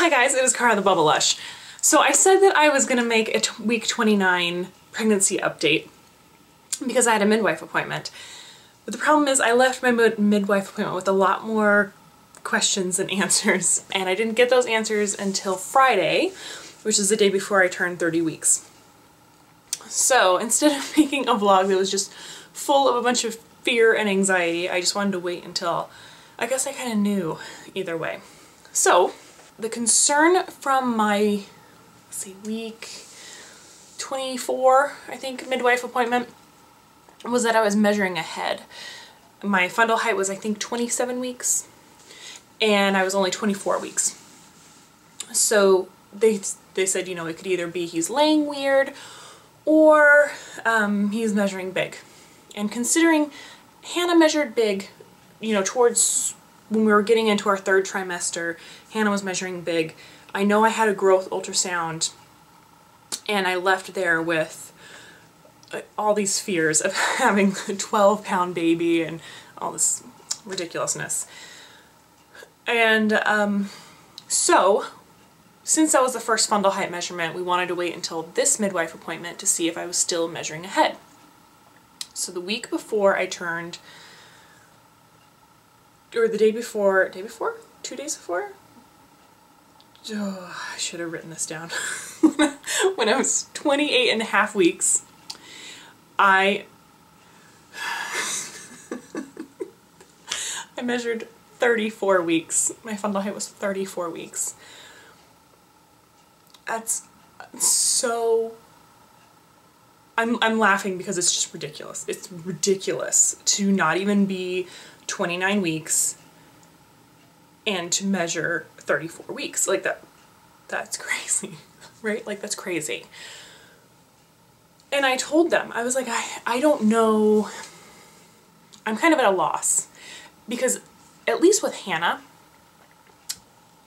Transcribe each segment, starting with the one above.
Hi guys, it is Cara the Bubblelush. So I said that I was going to make a week 29 pregnancy update because I had a midwife appointment. But the problem is I left my midwife appointment with a lot more questions and answers, and I didn't get those answers until Friday, which is the day before I turned 30 weeks. So instead of making a vlog that was just full of a bunch of fear and anxiety, I just wanted to wait until, I guess I kind of knew either way. So the concern from my, let's see, week 24, I think, midwife appointment was that I was measuring ahead. My fundal height was, I think, 27 weeks, and I was only 24 weeks. So they said, you know, it could either be he's laying weird or he's measuring big. And considering Hannah measured big, you know, towards when we were getting into our third trimester, Hannah was measuring big. I know I had a growth ultrasound, and I left there with all these fears of having a 12-pound baby and all this ridiculousness. And so, since that was the first fundal height measurement, we wanted to wait until this midwife appointment to see if I was still measuring ahead. So the week before I turned, or the day before, 2 days before? Oh, I should have written this down. When I was 28 and a half weeks, I measured 34 weeks. My fundal height was 34 weeks. That's so... I'm laughing because it's just ridiculous. It's ridiculous to not even be 29 weeks and to measure 34 weeks. Like that's crazy, right? Like, that's crazy. And I told them, I was like, I don't know. I'm kind of at a loss because at least with Hannah,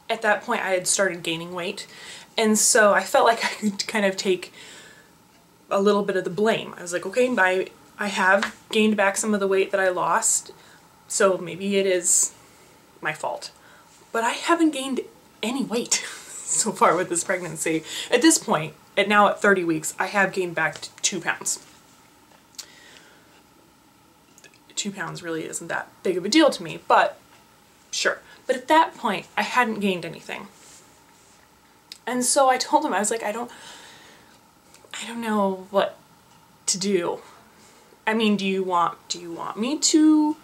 at that point I had started gaining weight. And so I felt like I could kind of take a little bit of the blame. I was like, okay, I have gained back some of the weight that I lost, so maybe it is my fault. But I haven't gained any weight so far with this pregnancy. At this point, now at 30 weeks, I have gained back 2 pounds. 2 pounds really isn't that big of a deal to me, but sure. But at that point, I hadn't gained anything. And so I told him, I was like, I don't know what to do. I mean, do you want me to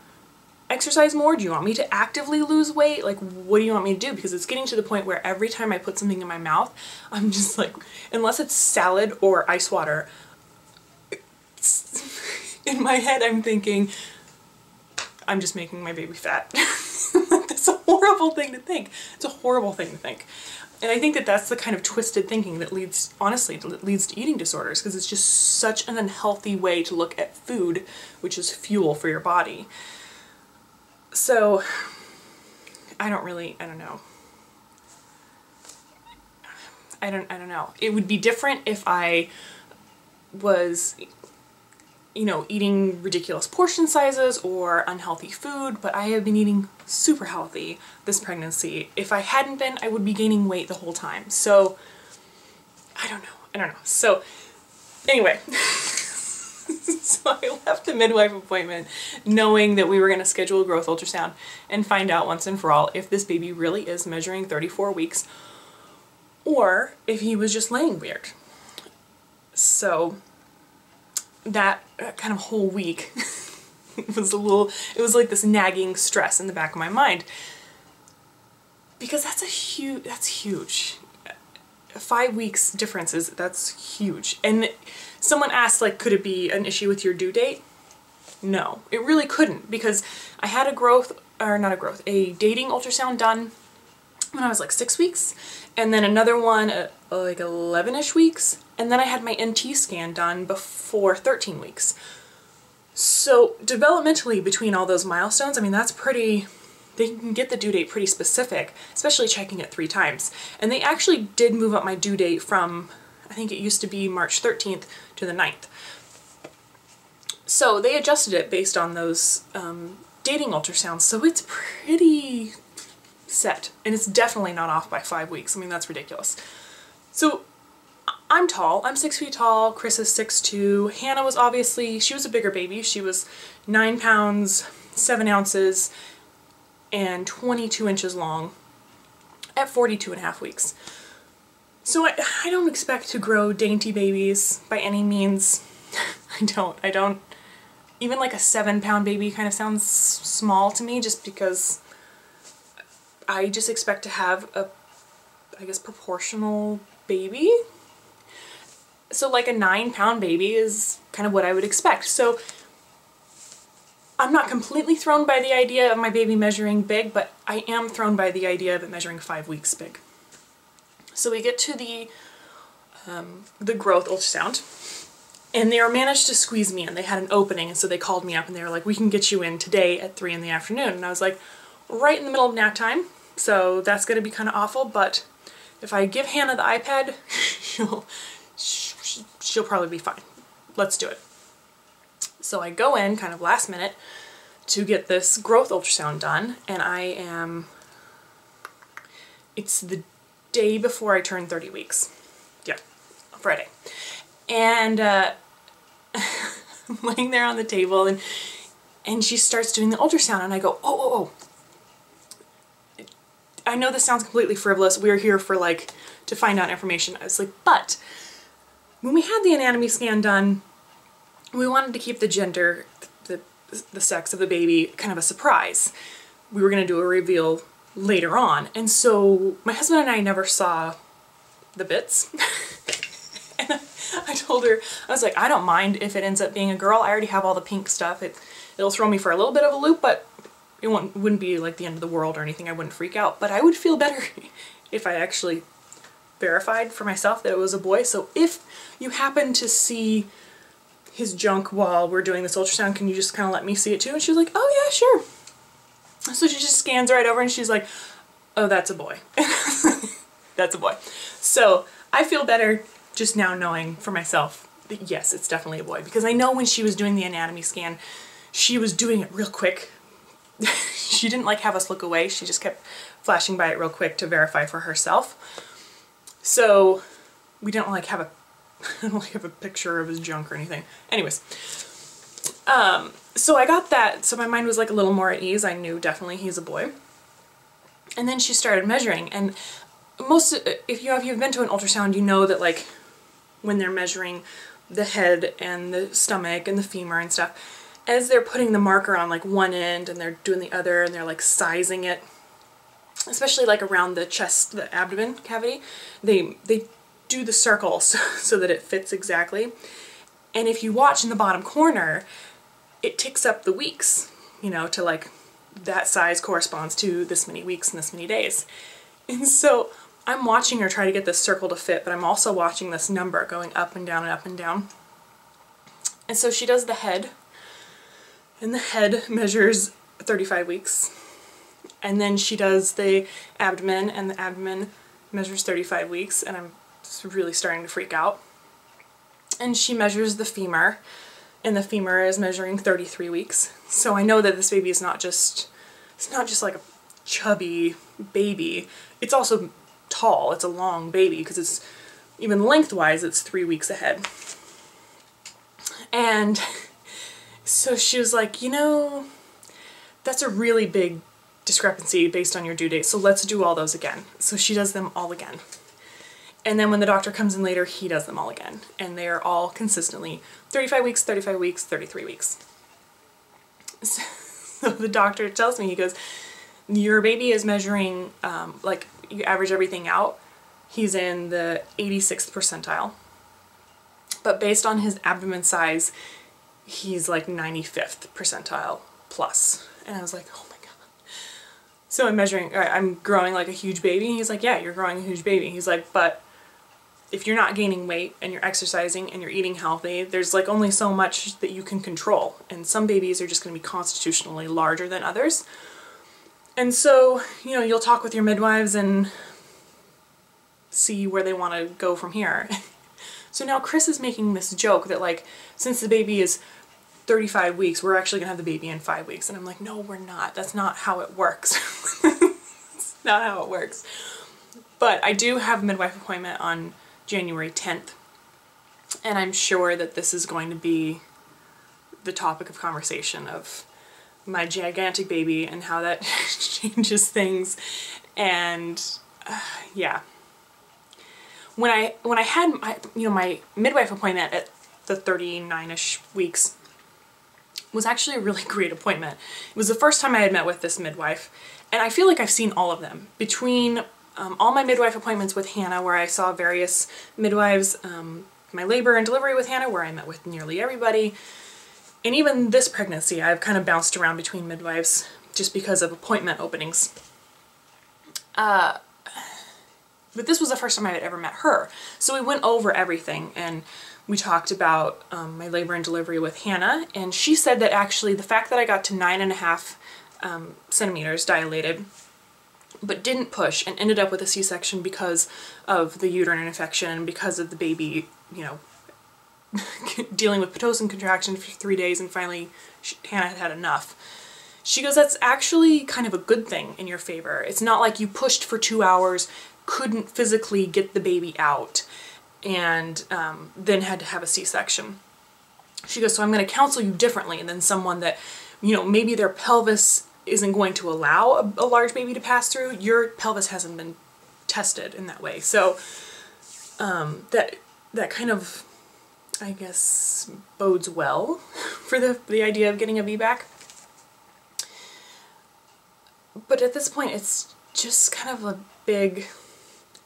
exercise more? Do you want me to actively lose weight? Like, what do you want me to do? Because it's getting to the point where every time I put something in my mouth, I'm just like, unless it's salad or ice water, in my head I'm thinking, I'm just making my baby fat. That's a horrible thing to think. It's a horrible thing to think. And I think that that's the kind of twisted thinking that leads, honestly, leads to eating disorders, because it's just such an unhealthy way to look at food, which is fuel for your body. So, I don't know. I don't know. It would be different if I was, you know, eating ridiculous portion sizes or unhealthy food, but I have been eating super healthy this pregnancy. If I hadn't been, I would be gaining weight the whole time. So, I don't know. So, anyway, so I left the midwife appointment knowing that we were going to schedule a growth ultrasound and find out once and for all if this baby really is measuring 34 weeks or if he was just laying weird. So, that kind of whole week it was like this nagging stress in the back of my mind, because that's huge. 5 weeks difference that's huge. And someone asked, like, could it be an issue with your due date? No, it really couldn't, because I had a dating ultrasound done when I was like 6 weeks, and then another one like 11-ish weeks, and then I had my NT scan done before 13 weeks. So developmentally between all those milestones, I mean, that's pretty, they can get the due date pretty specific, especially checking it 3 times. And they actually did move up my due date from, I think it used to be March 13th to the 9th. So they adjusted it based on those dating ultrasounds, so it's pretty set. And it's definitely not off by 5 weeks. I mean, that's ridiculous. So I'm tall. I'm 6 feet tall. Chris is 6'2". Hannah was obviously, she was a bigger baby. She was 9 pounds, 7 ounces, and 22 inches long at 42.5 weeks. So I don't expect to grow dainty babies by any means. I don't. Even like a 7-pound baby kind of sounds small to me, just because I just expect to have a, I guess, proportional baby. So like a 9-pound baby is kind of what I would expect. So I'm not completely thrown by the idea of my baby measuring big, but I am thrown by the idea of it measuring 5 weeks big. So we get to the growth ultrasound, and they managed to squeeze me in. They had an opening, and so they called me up and they were like, we can get you in today at 3 in the afternoon. And I was like, right in the middle of nap time, so that's going to be kind of awful, but if I give Hannah the iPad, she'll probably be fine. Let's do it. So I go in kind of last minute to get this growth ultrasound done, and it's the day before I turn 30 weeks. Yeah, Friday. And I'm laying there on the table, and she starts doing the ultrasound, and I go, oh. I know this sounds completely frivolous. We're here for to find out information. I was like, but when we had the anatomy scan done, we wanted to keep the gender, the sex of the baby kind of a surprise. We were going to do a reveal later on. And so my husband and I never saw the bits. And I told her, I was like, I don't mind if it ends up being a girl. I already have all the pink stuff. It'll throw me for a little bit of a loop, but it wouldn't be like the end of the world or anything. I wouldn't freak out. But I would feel better if I actually verified for myself that it was a boy. So if you happen to see his junk while we're doing this ultrasound, can you just kind of let me see it too? And she was like, oh yeah, sure. So she just scans right over and she's like, oh, that's a boy. That's a boy. So I feel better just now knowing for myself that yes, it's definitely a boy, because I know when she was doing the anatomy scan, she was doing it real quick. She didn't have us look away. She just kept flashing by it real quick to verify for herself. So we didn't have a I don't have a picture of his junk or anything. Anyways, so I got that, so my mind was a little more at ease. I knew definitely he's a boy. And then she started measuring, and if you've been to an ultrasound, you know that when they're measuring the head and the stomach and the femur and stuff, as they're putting the marker on one end and they're doing the other and they're sizing it, especially around the chest, the abdomen cavity, they do the circle so that it fits exactly. And if you watch in the bottom corner, it ticks up the weeks, to that size corresponds to this many weeks and this many days. And so I'm watching her try to get this circle to fit, but I'm also watching this number going up and down and up and down. And so she does the head, and the head measures 35 weeks. And then she does the abdomen, and the abdomen measures 35 weeks, and I'm really starting to freak out. And she measures the femur, and the femur is measuring 33 weeks. So I know that this baby is not just a chubby baby. It's also tall. It's a long baby, because it's even lengthwise it's 3 weeks ahead. And so she was like, that's a really big discrepancy based on your due date, so let's do all those again. So she does them all again. And then when the doctor comes in later, he does them all again. And they are all consistently 35 weeks, 35 weeks, 33 weeks. So the doctor tells me, he goes, your baby is measuring, you average everything out, he's in the 86th percentile. But based on his abdomen size, he's 95th percentile plus. And I was like, oh my God. So I'm growing like a huge baby. And he's like, yeah, you're growing a huge baby. He's like, but if you're not gaining weight and you're exercising and you're eating healthy, there's only so much that you can control. And some babies are just going to be constitutionally larger than others. And so, you'll talk with your midwives and see where they want to go from here. So now Chris is making this joke that since the baby is 35 weeks, we're actually going to have the baby in 5 weeks. And I'm like, no, we're not. That's not how it works. not how it works. But I do have a midwife appointment on January 10th, and I'm sure that this is going to be the topic of conversation of my gigantic baby and how that changes things. And yeah, when I had my, my midwife appointment at the 39-ish weeks was actually a really great appointment. It was the first time I had met with this midwife, and I feel like I've seen all of them. Between all my midwife appointments with Hannah, where I saw various midwives, my labor and delivery with Hannah, where I met with nearly everybody, and even this pregnancy, I've kind of bounced around between midwives just because of appointment openings. But this was the first time I had ever met her. So we went over everything, and we talked about my labor and delivery with Hannah, and she said that actually the fact that I got to 9.5 centimeters dilated, but didn't push and ended up with a C-section because of the uterine infection, because of the baby, dealing with Pitocin contraction for 3 days, and finally Hannah had had enough. She goes, that's actually kind of a good thing in your favor. It's not like you pushed for 2 hours, couldn't physically get the baby out, and then had to have a C-section. She goes, so I'm going to counsel you differently than someone that, maybe their pelvis isn't going to allow a large baby to pass through. Your pelvis hasn't been tested in that way. So that kind of, I guess, bodes well for the idea of getting a VBAC. But at this point, it's just kind of a big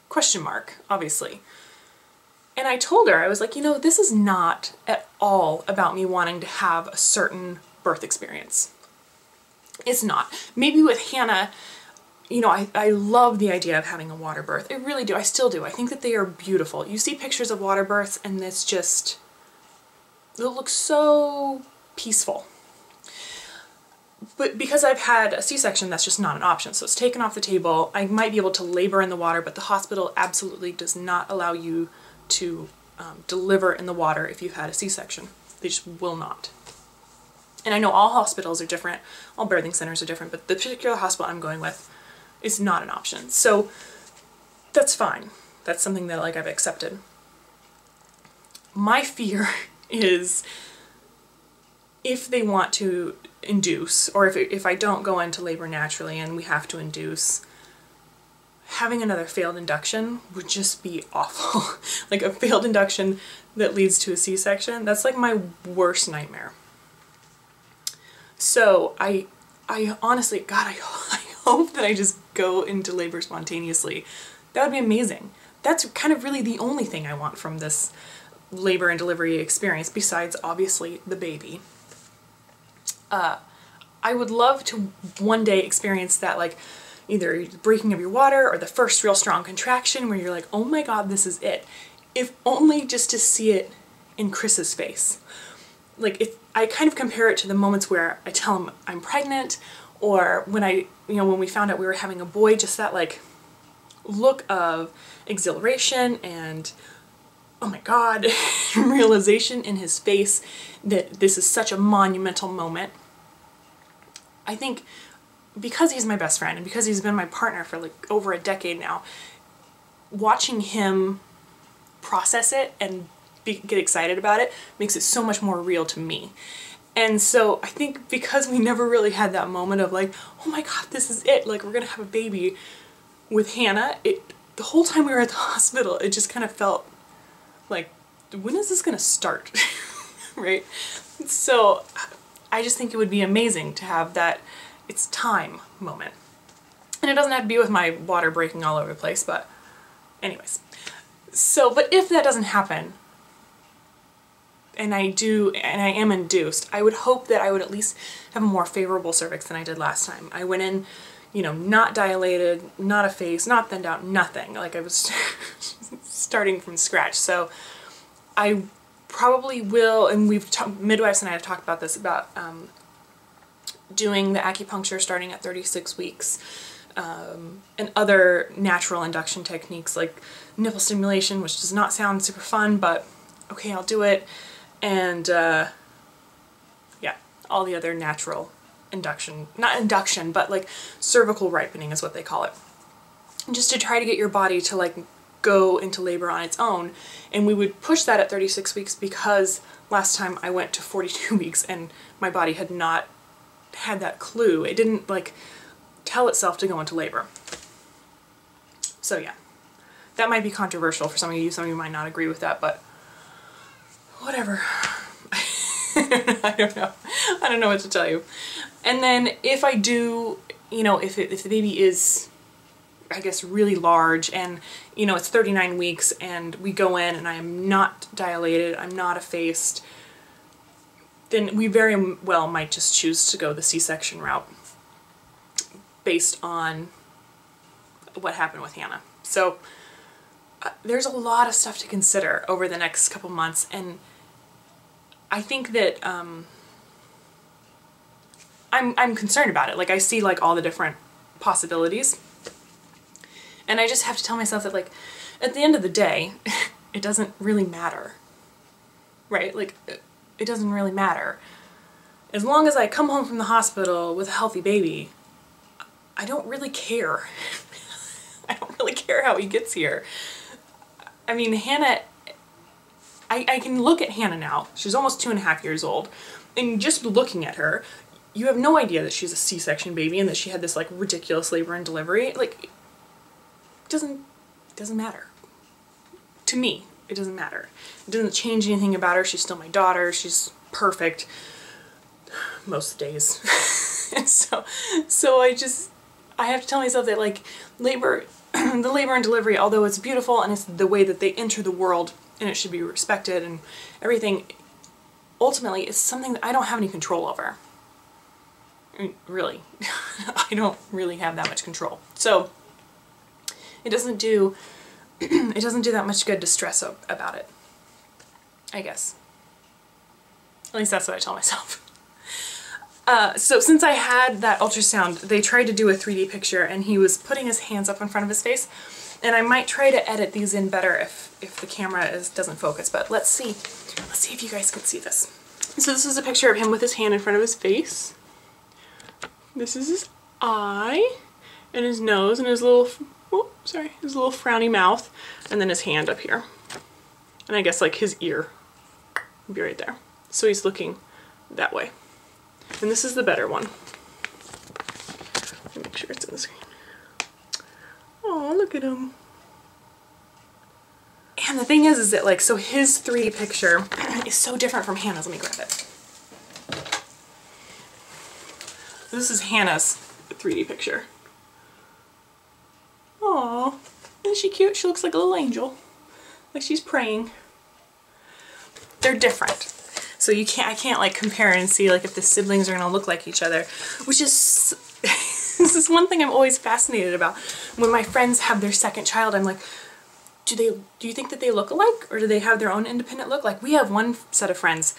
question mark, obviously. And I told her, I was like, this is not at all about me wanting to have a certain birth experience. It's not. Maybe with Hannah, I love the idea of having a water birth. I really do. I still do. I think that they are beautiful. You see pictures of water births and it looks so peaceful. But because I've had a C-section, that's just not an option. So it's taken off the table. I might be able to labor in the water, but the hospital absolutely does not allow you to deliver in the water if you've had a C-section. They just will not. And I know all hospitals are different, all birthing centers are different, but the particular hospital I'm going with is not an option. So that's fine. That's something that I've accepted. My fear is if they want to induce, or if I don't go into labor naturally and we have to induce, having another failed induction would just be awful. Like a failed induction that leads to a C-section, that's like my worst nightmare. So I honestly, God, I hope that I just go into labor spontaneously. That would be amazing. That's kind of really the only thing I want from this labor and delivery experience, besides obviously the baby. I would love to one day experience that, either the breaking of your water or the first real strong contraction where you're like, oh my God, this is it. If only just to see it in Chris's face. If I kind of compare it to the moments where I tell him I'm pregnant, or when when we found out we were having a boy, just that look of exhilaration and oh my God, realization in his face that this is such a monumental moment. I think because he's my best friend and because he's been my partner for over a decade now, watching him process it and get excited about it makes it so much more real to me. And so I think because we never really had that moment of oh my God, this is it, we're gonna have a baby with Hannah, the whole time we were at the hospital, it just kind of felt when is this gonna start? Right? So I just think it would be amazing to have that it's time moment. And it doesn't have to be with my water breaking all over the place, but anyways. So, but if that doesn't happen, and I am induced, I would hope that I would at least have a more favorable cervix than I did last time. I went in, not dilated, not effaced, not thinned out, nothing. I was starting from scratch. So I probably will, and midwives and I have talked about this, about doing the acupuncture starting at 36 weeks, and other natural induction techniques like nipple stimulation, which does not sound super fun, but okay, I'll do it. And yeah, all the other natural induction, not induction, but cervical ripening is what they call it. just to try to get your body to like go into labor on its own. And we would push that at 36 weeks because last time I went to 42 weeks and my body had not had that clue. It didn't like tell itself to go into labor. So yeah, that might be controversial for some of you. Some of you might not agree with that, but whatever. I don't know. I don't know what to tell you. And then if I do, you know, if the baby is, I guess, really large and, you know, it's 39 weeks and we go in and I am not dilated, I'm not effaced, then we very well might just choose to go the C-section route based on what happened with Hannah. So there's a lot of stuff to consider over the next couple months, and I think that I'm concerned about it. Like, I see like all the different possibilities, and I just have to tell myself that, like, at the end of the day, it doesn't really matter, right? Like, it doesn't really matter. As long as I come home from the hospital with a healthy baby, I don't really care. I don't really care how he gets here. I mean, Hannah, I can look at Hannah now. She's almost 2.5 years old. And just looking at her, you have no idea that she's a C-section baby and that she had this like ridiculous labor and delivery. Like, it doesn't matter. To me, it doesn't matter. It doesn't change anything about her. She's still my daughter. She's perfect most days. And so I have to tell myself that, like, labor, the labor and delivery, although it's beautiful and it's the way that they enter the world and it should be respected and everything, ultimately it's something that I don't have any control over. I mean, really. I don't really have that much control. So it doesn't do that much good to stress about it, I guess. At least that's what I tell myself. So since I had that ultrasound, they tried to do a 3D picture and he was putting his hands up in front of his face, and I might try to edit these in better if the camera doesn't focus, but let's see if you guys can see this. So this is a picture of him with his hand in front of his face. This is his eye and his nose and his little, his little frowny mouth, and then his hand up here. And I guess like his ear would be right there. So he's looking that way. And this is the better one. Let me make sure it's in the screen. Oh, look at him. And the thing is that, like, so his 3D picture is so different from Hannah's. Let me grab it. This is Hannah's 3D picture. Aw, isn't she cute? She looks like a little angel. Like she's praying. They're different. So I can't like compare and see like if the siblings are gonna look like each other, which is, this is one thing I'm always fascinated about. When my friends have their second child, I'm like, do you think that they look alike, or do they have their own independent look? Like, we have one set of friends,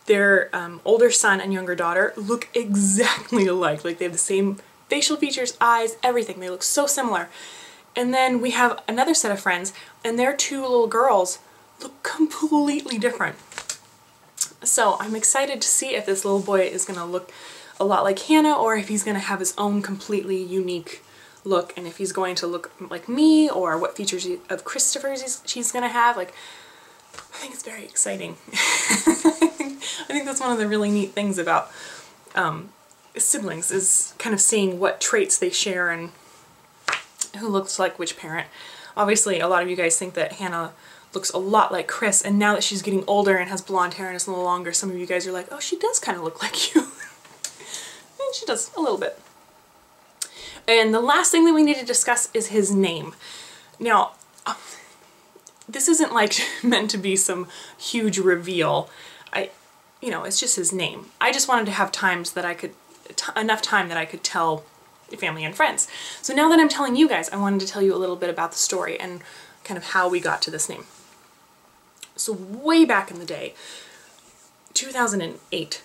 their older son and younger daughter look exactly alike. Like, they have the same facial features, eyes, everything. They look so similar. And then we have another set of friends, and their two little girls look completely different. So I'm excited to see if this little boy is going to look a lot like Hannah, or if he's going to have his own completely unique look, and if he's going to look like me, or what features of Christopher's she's going to have. Like, I think it's very exciting. I think that's one of the really neat things about siblings, is kind of seeing what traits they share and who looks like which parent. Obviously, a lot of you guys think that Hannah looks a lot like Chris, and now that she's getting older and has blonde hair and is a little longer, some of you guys are like, oh, she does kind of look like you. And she does, a little bit. And the last thing that we need to discuss is his name. Now, this isn't like meant to be some huge reveal. You know, it's just his name. I just wanted to have times that I could, enough time that I could tell family and friends. So now that I'm telling you guys, I wanted to tell you a little bit about the story and kind of how we got to this name. So way back in the day, 2008,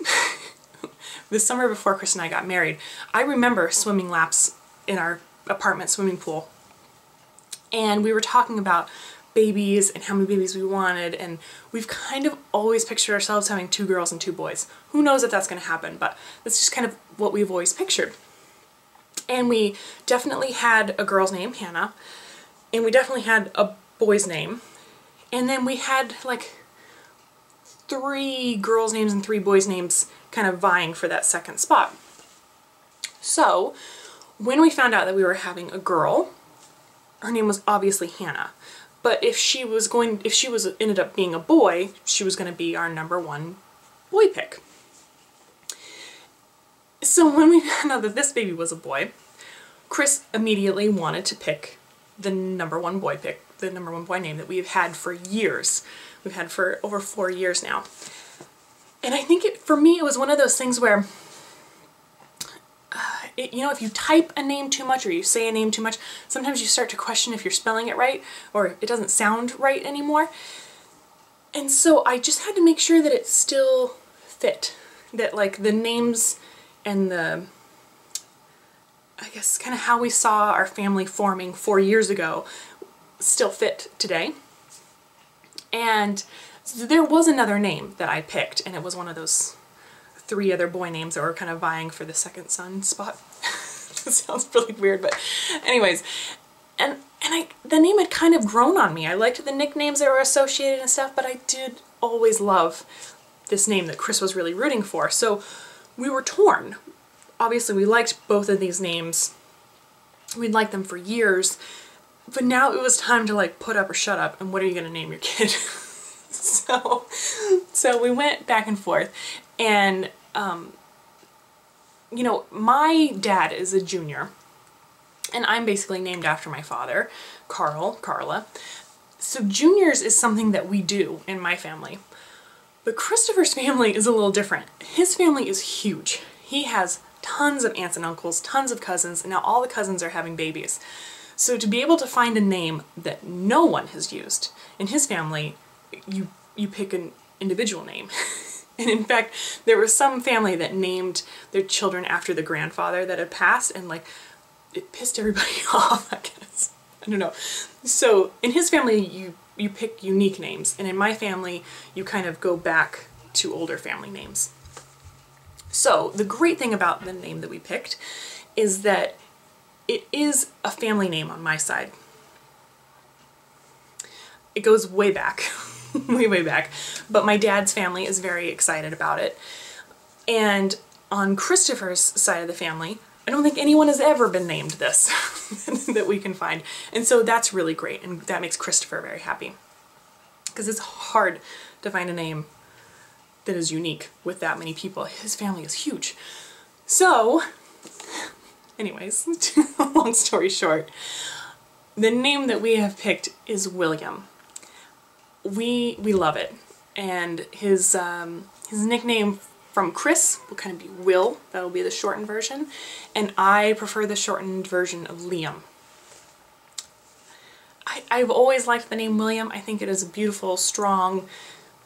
the summer before Chris and I got married, I remember swimming laps in our apartment swimming pool. And we were talking about babies and how many babies we wanted, and we've kind of always pictured ourselves having 2 girls and 2 boys. Who knows if that's going to happen, but that's just kind of what we've always pictured. And we definitely had a girl's name, Hannah, and we definitely had a boy's name. And then we had like 3 girls' names and 3 boys' names kind of vying for that second spot. So when we found out that we were having a girl, her name was obviously Hannah. But if she ended up being a boy, she was going to be our #1 boy pick. So when we found out that this baby was a boy, Chris immediately wanted to pick the #1 boy pick, the #1 boy name that we've had for years. We've had for over 4 years now. And I think for me, it was one of those things where, you know, if you type a name too much or you say a name too much, sometimes you start to question if you're spelling it right or it doesn't sound right anymore. And so I just had to make sure that it still fit, that like the names and the, I guess, kind of how we saw our family forming 4 years ago still fit today. And so there was another name that I picked, and it was one of those 3 other boy names that were kind of vying for the second son spot. That sounds really weird, but anyways. And the name had kind of grown on me. I liked the nicknames that were associated and stuff, but I did always love this name that Chris was really rooting for. So we were torn. Obviously, we liked both of these names. We'd liked them for years, but now it was time to like put up or shut up, and what are you gonna name your kid? So we went back and forth, and you know, my dad is a junior, and I'm basically named after my father, Carla. So juniors is something that we do in my family. But Christopher's family is a little different. His family is huge. He has tons of aunts and uncles, tons of cousins, and now all the cousins are having babies. So to be able to find a name that no one has used in his family, you pick an individual name. And in fact, there was some family that named their children after the grandfather that had passed, and like, it pissed everybody off, I guess. I don't know. So in his family, you pick unique names, and in my family, you kind of go back to older family names. So the great thing about the name that we picked is that it is a family name on my side. It goes way back, way back, but my dad's family is very excited about it. And on Christopher's side of the family, I don't think anyone has ever been named this that we can find. And so that's really great, and that makes Christopher very happy. Because it's hard to find a name that is unique with that many people. His family is huge. So, anyways, long story short, the name that we have picked is William. We love it, and his nickname from Chris will kind of be Will. That'll be the shortened version, and I prefer the shortened version of Liam. I've always liked the name William. I think it is a beautiful, strong,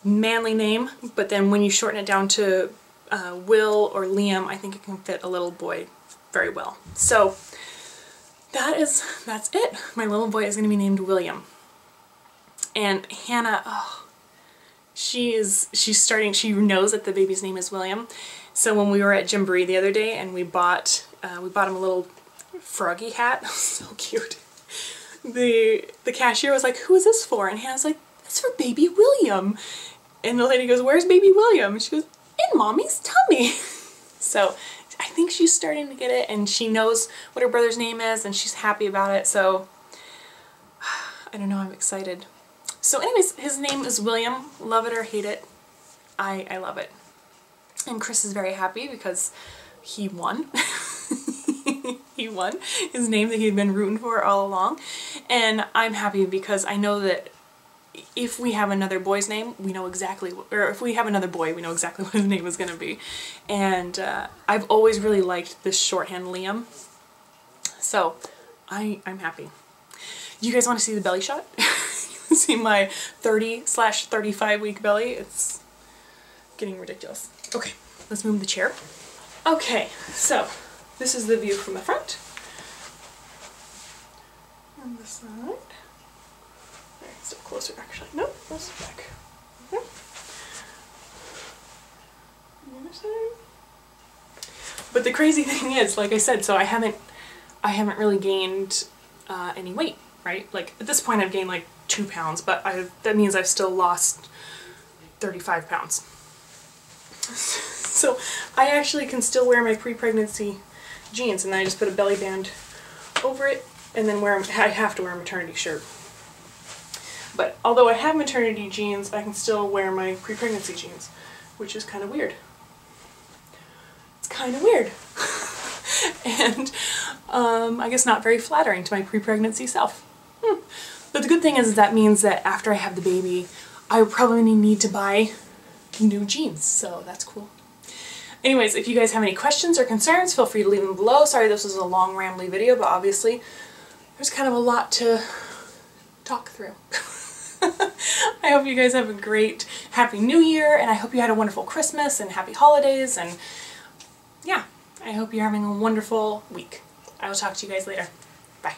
manly name, but then when you shorten it down to Will or Liam, I think it can fit a little boy very well. So that's it. My little boy is going to be named William. And Hannah, oh, she knows that the baby's name is William. So when we were at Gymboree the other day and we bought him a little froggy hat, so cute. The cashier was like, "Who is this for?" And Hannah's like, "That's for baby William." And the lady goes, "Where's baby William?" And she goes, "In mommy's tummy." So I think she's starting to get it, and she knows what her brother's name is, and she's happy about it. So I don't know, I'm excited. So anyways, his name is William. Love it or hate it, I love it. And Chris is very happy because he won. He won his name that he'd been rooting for all along. And I'm happy because I know that if we have another boy's name, we know exactly, or if we have another boy, we know exactly what his name is going to be. And I've always really liked this shorthand Liam. So I'm happy. You guys want to see the belly shot? You see my 30/35 week belly? It's getting ridiculous. Okay, let's move the chair. Okay, so this is the view from the front. On the side. Alright, still closer actually. Nope, that's back. Okay. On the other side. But the crazy thing is, like I said, so I haven't I haven't really gained any weight, right? Like at this point I've gained like 2 pounds, but that means I've still lost 35 pounds. So I actually can still wear my pre-pregnancy jeans, and then I just put a belly band over it, and then I have to wear a maternity shirt. But although I have maternity jeans, I can still wear my pre-pregnancy jeans, which is kind of weird. It's kind of weird. And I guess not very flattering to my pre-pregnancy self. But the good thing is that means that after I have the baby, I probably need to buy new jeans, so that's cool. Anyways, if you guys have any questions or concerns, feel free to leave them below. Sorry this was a long rambly video, but obviously there's kind of a lot to talk through. I hope you guys have a great Happy New Year, and I hope you had a wonderful Christmas and happy holidays, and yeah, I hope you're having a wonderful week. I will talk to you guys later. Bye.